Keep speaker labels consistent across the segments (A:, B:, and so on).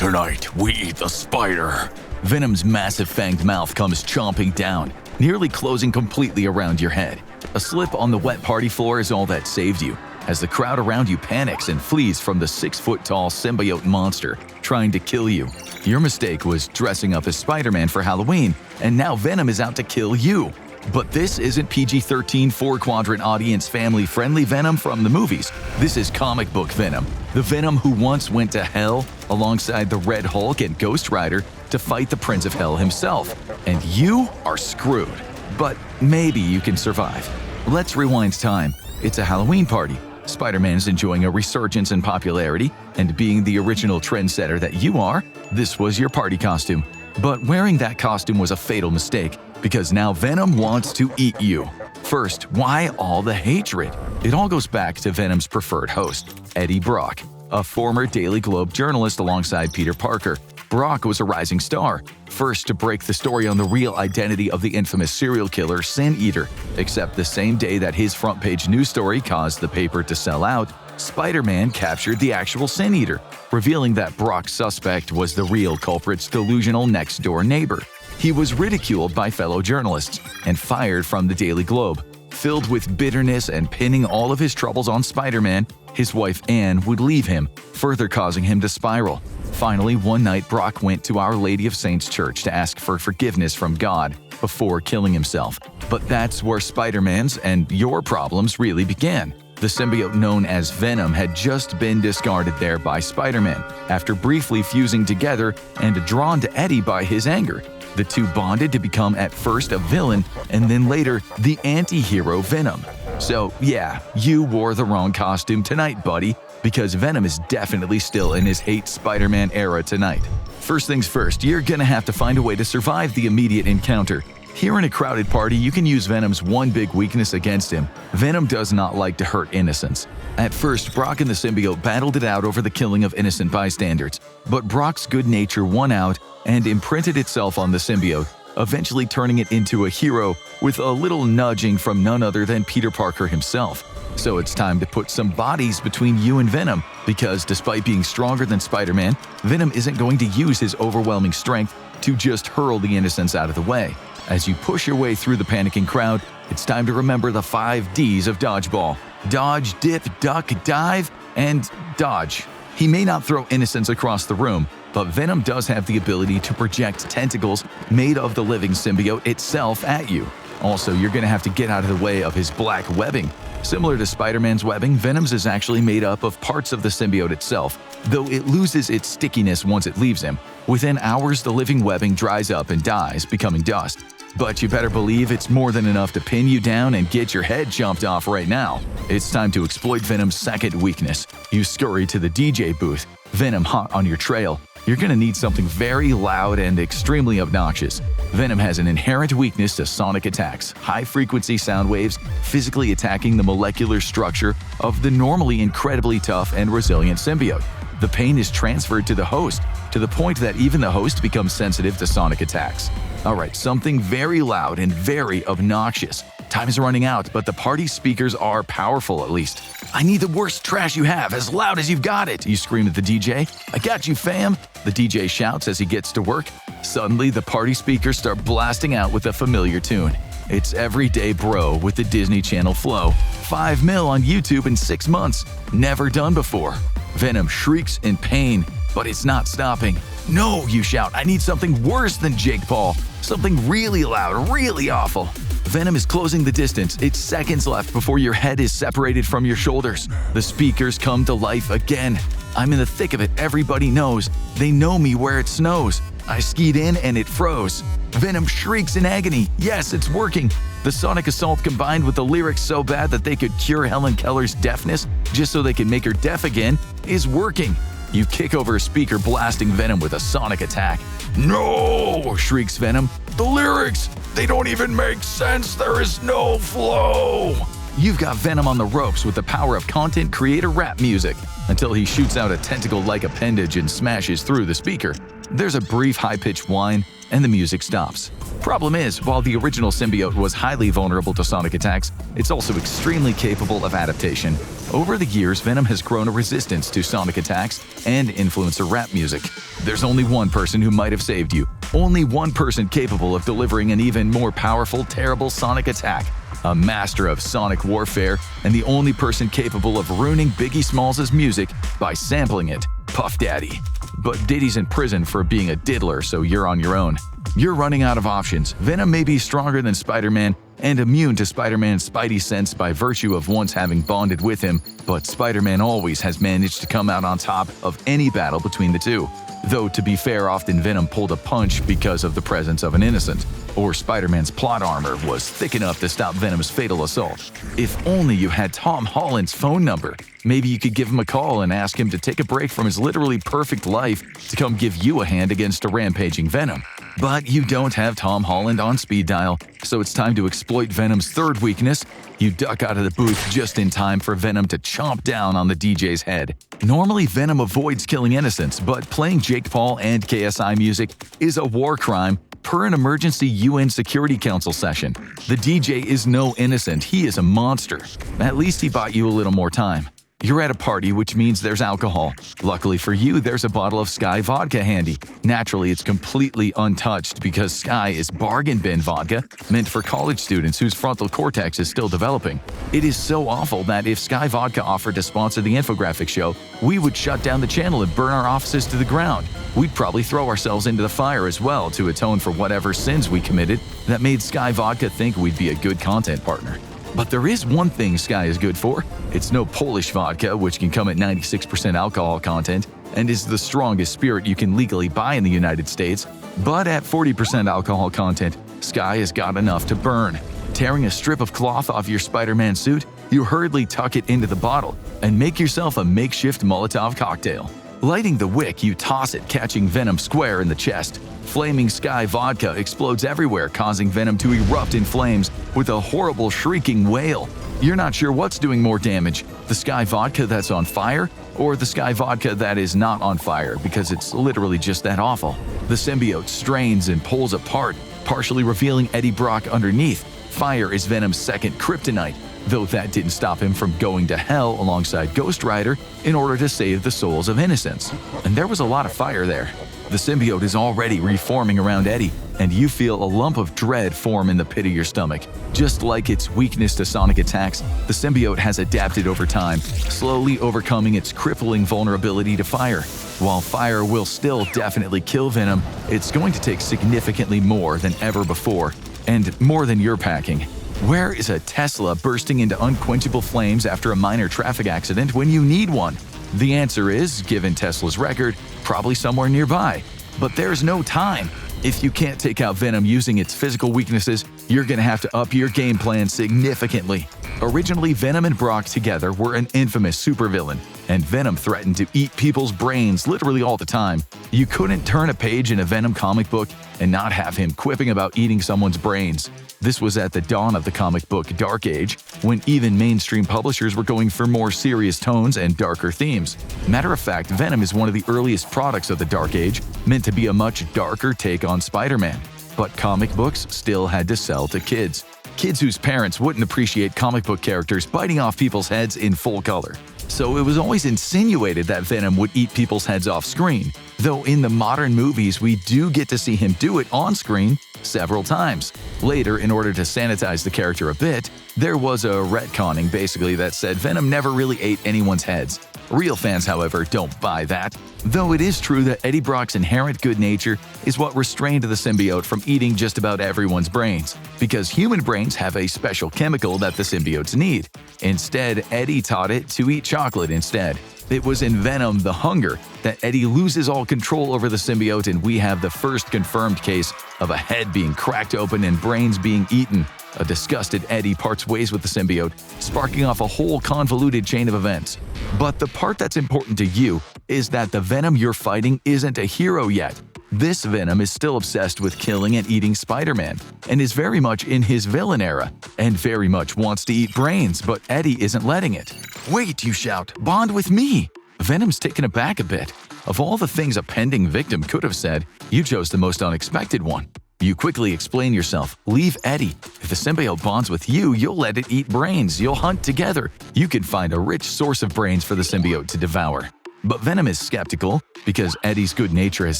A: Tonight, we eat the spider. Venom's massive fanged mouth comes chomping down, nearly closing completely around your head. A slip on the wet party floor is all that saved you, as the crowd around you panics and flees from the 6-foot-tall symbiote monster trying to kill you. Your mistake was dressing up as Spider-Man for Halloween, and now Venom is out to kill you. But this isn't PG-13 4-quadrant audience family-friendly Venom from the movies. This is comic book Venom, the Venom who once went to hell alongside the Red Hulk and Ghost Rider to fight the Prince of Hell himself. And you are screwed. But maybe you can survive. Let's rewind time. It's a Halloween party. Spider-Man's enjoying a resurgence in popularity, and being the original trendsetter that you are, this was your party costume. But wearing that costume was a fatal mistake, because now Venom wants to eat you. First, why all the hatred? It all goes back to Venom's preferred host, Eddie Brock, a former Daily Globe journalist alongside Peter Parker. Brock was a rising star, first to break the story on the real identity of the infamous serial killer Sin Eater. Except the same day that his front-page news story caused the paper to sell out, Spider-Man captured the actual Sin Eater, revealing that Brock's suspect was the real culprit's delusional next-door neighbor. He was ridiculed by fellow journalists and fired from the Daily Globe. Filled with bitterness and pinning all of his troubles on Spider-Man, his wife Anne would leave him, further causing him to spiral. Finally, one night Brock went to Our Lady of Saints Church to ask for forgiveness from God before killing himself. But that's where Spider-Man's and your problems really began. The symbiote known as Venom had just been discarded there by Spider-Man after briefly fusing together and drawn to Eddie by his anger. The two bonded to become at first a villain and then later the anti-hero Venom. So yeah, you wore the wrong costume tonight, buddy, because Venom is definitely still in his hate Spider-Man era tonight. First things first, you're gonna have to find a way to survive the immediate encounter. Here in a crowded party, you can use Venom's one big weakness against him. Venom does not like to hurt innocents. At first, Brock and the symbiote battled it out over the killing of innocent bystanders, but Brock's good nature won out and imprinted itself on the symbiote, eventually turning it into a hero with a little nudging from none other than Peter Parker himself. So it's time to put some bodies between you and Venom, because despite being stronger than Spider-Man, Venom isn't going to use his overwhelming strength to just hurl the innocents out of the way. As you push your way through the panicking crowd, it's time to remember the 5 Ds of dodgeball: dodge, dip, duck, dive, and dodge. He may not throw innocents across the room, but Venom does have the ability to project tentacles made of the living symbiote itself at you. Also, you're going to have to get out of the way of his black webbing. Similar to Spider-Man's webbing, Venom's is actually made up of parts of the symbiote itself, though it loses its stickiness once it leaves him. Within hours, the living webbing dries up and dies, becoming dust. But you better believe it's more than enough to pin you down and get your head chomped off right now. It's time to exploit Venom's second weakness. You scurry to the DJ booth, Venom hot on your trail. You're gonna need something very loud and extremely obnoxious. Venom has an inherent weakness to sonic attacks, high-frequency sound waves physically attacking the molecular structure of the normally incredibly tough and resilient symbiote. The pain is transferred to the host, to the point that even the host becomes sensitive to sonic attacks. Alright, something very loud and very obnoxious. Time is running out, but the party speakers are powerful at least. "I need the worst trash you have, as loud as you've got it," you scream at the DJ. "I got you, fam," the DJ shouts as he gets to work. Suddenly, the party speakers start blasting out with a familiar tune. It's Everyday Bro with the Disney Channel Flaw. 5 mil on YouTube in 6 months. Never done before. Venom shrieks in pain, but it's not stopping. "No," you shout, "I need something worse than Jake Paul. Something really loud, really awful." Venom is closing the distance. It's seconds left before your head is separated from your shoulders. The speakers come to life again. "I'm in the thick of it, everybody knows. They know me where it snows. I skied in and it froze." Venom shrieks in agony. Yes, it's working. The sonic assault combined with the lyrics so bad that they could cure Helen Keller's deafness just so they can make her deaf again is working. You kick over a speaker, blasting Venom with a sonic attack. "No!" shrieks Venom. "The lyrics! They don't even make sense! There is no flow!" You've got Venom on the ropes with the power of content creator rap music, until he shoots out a tentacle-like appendage and smashes through the speaker. There's a brief high-pitched whine, and the music stops. Problem is, while the original symbiote was highly vulnerable to sonic attacks, it's also extremely capable of adaptation. Over the years, Venom has grown a resistance to sonic attacks and influencer rap music. There's only one person who might have saved you. Only one person capable of delivering an even more powerful, terrible sonic attack. A master of sonic warfare, and the only person capable of ruining Biggie Smalls' music by sampling it. Puff Daddy. But Diddy's in prison for being a diddler, so you're on your own. You're running out of options. Venom may be stronger than Spider-Man and immune to Spider-Man's spidey sense by virtue of once having bonded with him, but Spider-Man always has managed to come out on top of any battle between the two. Though, to be fair, often Venom pulled a punch because of the presence of an innocent, or Spider-Man's plot armor was thick enough to stop Venom's fatal assault. If only you had Tom Holland's phone number. Maybe you could give him a call and ask him to take a break from his literally perfect life to come give you a hand against a rampaging Venom. But you don't have Tom Holland on speed dial, so it's time to exploit Venom's third weakness. You duck out of the booth just in time for Venom to chomp down on the DJ's head. Normally, Venom avoids killing innocents, but playing Jake Paul and KSI music is a war crime per an emergency UN Security Council session. The DJ is no innocent, he is a monster. At least he bought you a little more time. You're at a party, which means there's alcohol. Luckily for you, there's a bottle of Sky vodka handy. Naturally, it's completely untouched because Sky is bargain bin vodka, meant for college students whose frontal cortex is still developing. It is so awful that if Sky Vodka offered to sponsor the infographic show, we would shut down the channel and burn our offices to the ground. We'd probably throw ourselves into the fire as well to atone for whatever sins we committed that made Sky Vodka think we'd be a good content partner. But there is one thing Sky is good for. It's no Polish vodka, which can come at 96% alcohol content and is the strongest spirit you can legally buy in the United States. But at 40% alcohol content, Sky has got enough to burn. Tearing a strip of cloth off your Spider-Man suit, you hurriedly tuck it into the bottle and make yourself a makeshift Molotov cocktail. Lighting the wick, you toss it, catching Venom square in the chest. Flaming Sky vodka explodes everywhere, causing Venom to erupt in flames with a horrible shrieking wail. You're not sure what's doing more damage, the Sky vodka that's on fire or the Sky vodka that is not on fire, because it's literally just that awful. The symbiote strains and pulls apart, partially revealing Eddie Brock underneath. Fire is Venom's second kryptonite, though that didn't stop him from going to hell alongside Ghost Rider in order to save the souls of innocents. And there was a lot of fire there. The symbiote is already reforming around Eddie, and you feel a lump of dread form in the pit of your stomach. Just like its weakness to sonic attacks, the symbiote has adapted over time, slowly overcoming its crippling vulnerability to fire. While fire will still definitely kill Venom, it's going to take significantly more than ever before, and more than you're packing. Where is a Tesla bursting into unquenchable flames after a minor traffic accident when you need one? The answer is, given Tesla's record, probably somewhere nearby. But there's no time. If you can't take out Venom using its physical weaknesses, you're gonna have to up your game plan significantly. Originally, Venom and Brock together were an infamous supervillain, and Venom threatened to eat people's brains literally all the time. You couldn't turn a page in a Venom comic book and not have him quipping about eating someone's brains. This was at the dawn of the comic book Dark Age, when even mainstream publishers were going for more serious tones and darker themes. Matter of fact, Venom is one of the earliest products of the Dark Age, meant to be a much darker take on Spider-Man. But comic books still had to sell to kids. Kids whose parents wouldn't appreciate comic book characters biting off people's heads in full color. So it was always insinuated that Venom would eat people's heads off screen, though in the modern movies we do get to see him do it on screen several times. Later, in order to sanitize the character a bit, there was a retconning basically that said Venom never really ate anyone's heads. Real fans, however, don't buy that. Though it is true that Eddie Brock's inherent good nature is what restrained the symbiote from eating just about everyone's brains, because human brains have a special chemical that the symbiotes need. Instead, Eddie taught it to eat chocolate instead. It was in Venom the Hunger that Eddie loses all control over the symbiote, and we have the first confirmed case of a head being cracked open and brains being eaten. A disgusted Eddie parts ways with the symbiote, sparking off a whole convoluted chain of events. But the part that's important to you is that the Venom you're fighting isn't a hero yet. This Venom is still obsessed with killing and eating Spider-Man, and is very much in his villain era, and very much wants to eat brains, but Eddie isn't letting it. "Wait," you shout, "bond with me!" Venom's taken aback a bit. Of all the things a pending victim could have said, you chose the most unexpected one. You quickly explain yourself, leave Eddie. If the symbiote bonds with you, you'll let it eat brains, you'll hunt together. You can find a rich source of brains for the symbiote to devour. But Venom is skeptical, because Eddie's good nature is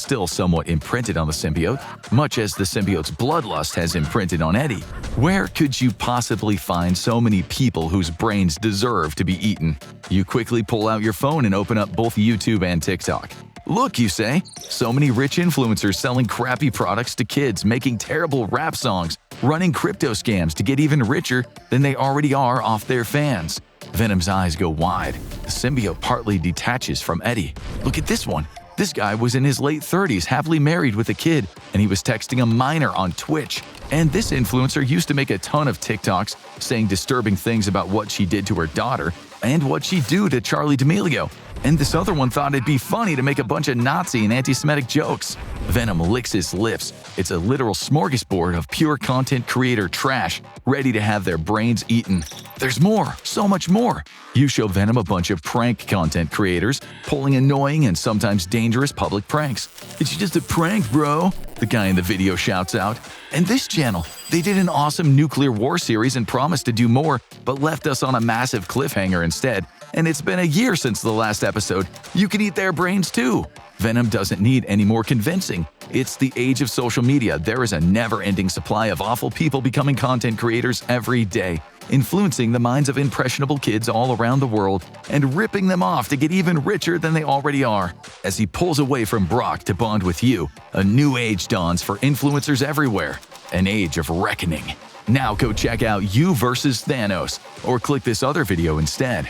A: still somewhat imprinted on the symbiote, much as the symbiote's bloodlust has imprinted on Eddie. Where could you possibly find so many people whose brains deserve to be eaten? You quickly pull out your phone and open up both YouTube and TikTok. Look, you say, so many rich influencers selling crappy products to kids, making terrible rap songs, running crypto scams to get even richer than they already are off their fans. Venom's eyes go wide. The symbiote partly detaches from Eddie. Look at this one. This guy was in his late 30s, happily married with a kid, and he was texting a minor on Twitch. And this influencer used to make a ton of TikToks saying disturbing things about what she did to her daughter and what she'd do to Charlie D'Amelio. And this other one thought it'd be funny to make a bunch of Nazi and anti-Semitic jokes. Venom licks his lips. It's a literal smorgasbord of pure content creator trash, ready to have their brains eaten. There's more, so much more. You show Venom a bunch of prank content creators pulling annoying and sometimes dangerous public pranks. "It's just a prank, bro," the guy in the video shouts out. And this channel, they did an awesome nuclear war series and promised to do more, but left us on a massive cliffhanger instead. And it's been a year since the last episode. You can eat their brains too. Venom doesn't need any more convincing. It's the age of social media. There is a never-ending supply of awful people becoming content creators every day, influencing the minds of impressionable kids all around the world and ripping them off to get even richer than they already are. As he pulls away from Brock to bond with you, a new age dawns for influencers everywhere, an age of reckoning. Now go check out You vs. Thanos, or click this other video instead.